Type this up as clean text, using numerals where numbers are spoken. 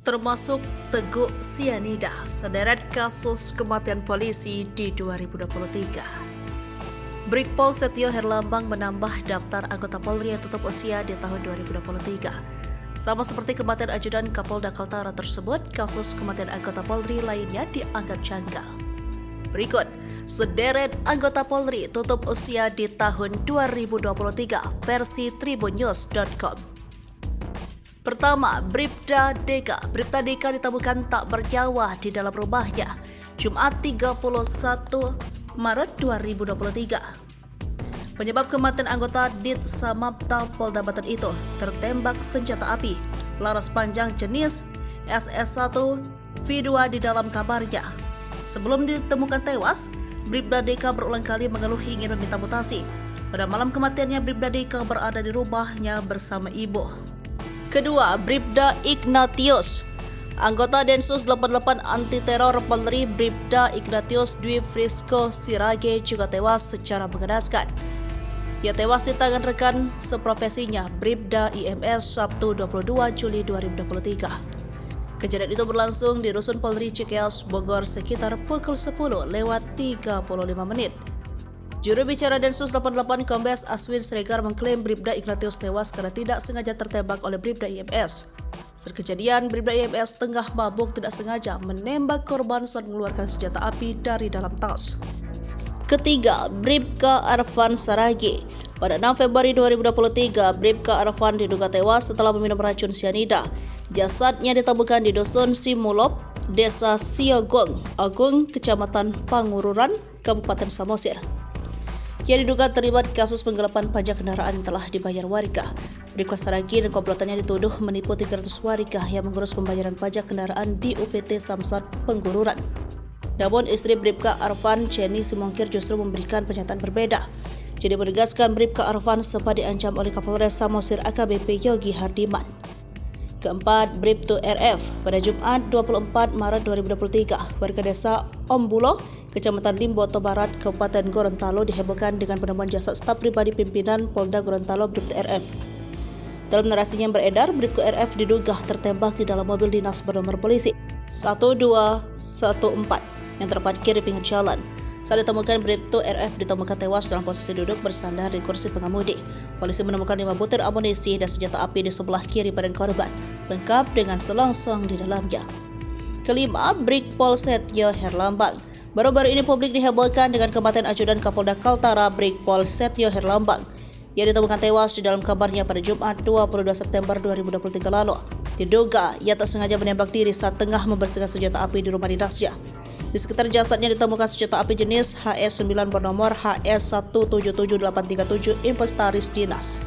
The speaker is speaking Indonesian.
termasuk Teguk Sianida, sederet kasus kematian polisi di 2023. Brigpol Setio Herlambang menambah daftar anggota Polri yang tutup usia di tahun 2023. Sama seperti kematian ajudan Kapolda Kaltara tersebut, kasus kematian anggota Polri lainnya dianggap janggal. Berikut, sederet anggota Polri tutup usia di tahun 2023 versi tribunnews.com. Pertama, Bribda Deka. Bribda Deka ditemukan tak bernyawa di dalam rumahnya Jumat 31 Maret 2023. Penyebab kematian anggota Dit Samapta Polda Banten itu tertembak senjata api laras panjang jenis SS1 V2 di dalam kamarnya. Sebelum ditemukan tewas, Bribda Deka berulang kali mengeluh ingin meminta mutasi. Pada malam kematiannya, Bribda Deka berada di rumahnya bersama ibu. Kedua, Bribda Ignatius. Anggota Densus 88 Anti Teror Polri Bribda Ignatius Dwi Frisco Sirage juga tewas secara mengenaskan. Ia tewas di tangan rekan seprofesinya Bribda IMS Sabtu 22 Juli 2023. Kejadian itu berlangsung di Rusun Polri Cikeas, Bogor sekitar pukul 10:35. Juru bicara Densus 88 Kombes Aswin Sregar mengklaim Bribda Ignatius tewas karena tidak sengaja tertembak oleh Bribda IMS. Saat kejadian, Bribda IMS tengah mabuk tidak sengaja menembak korban saat mengeluarkan senjata api dari dalam tas. Ketiga, Bribka Arfan Saragi. Pada 6 Februari 2023, Bribka Arfan diduga tewas setelah meminum racun sianida. Jasadnya ditemukan di Dusun Simulop, Desa Siogong Agung, Kecamatan Pangururan, Kabupaten Samosir. Ia diduga terlibat kasus penggelapan pajak kendaraan yang telah dibayar warga. Bribka Saragi dan komplotannya dituduh menipu 300 warga yang mengurus pembayaran pajak kendaraan di UPT Samsat Penggururan. Namun istri Bribka Arfan, Jenny Simongkir, justru memberikan pernyataan berbeda. Jadi menegaskan Bribka Arfan sempat diancam oleh Kapolres Samosir AKBP Yogi Hardiman. Keempat, Bribtu RF. Pada Jumat 24 Maret 2023, warga desa Ombulo, Kecamatan Limboto Barat, Kabupaten Gorontalo dihebohkan dengan penemuan jasad staf pribadi pimpinan Polda Gorontalo Bribtu RF. Dalam narasinya yang beredar, Bribtu RF diduga tertembak di dalam mobil dinas bernomor polisi 1214 yang terparkir di pinggir jalan. Saat ditemukan, Bribtu RF ditemukan tewas dalam posisi duduk bersandar di kursi pengemudi. Polisi menemukan 5 butir amunisi dan senjata api di sebelah kiri badan korban, lengkap dengan selongsong di dalamnya. Kelima, Brigpol Setio Herlambang. Baru-baru ini publik dihebohkan dengan kematian ajudan Kapolda Kaltara Brigpol Setio Herlambang. Ia ditemukan tewas di dalam kamarnya pada Jumat 22 September 2023 lalu. Diduga ia tak sengaja menembak diri saat tengah membersihkan senjata api di rumah dinasnya. Di sekitar jasadnya ditemukan senjata api jenis HS9 bernomor HS177837 Inventaris Dinas.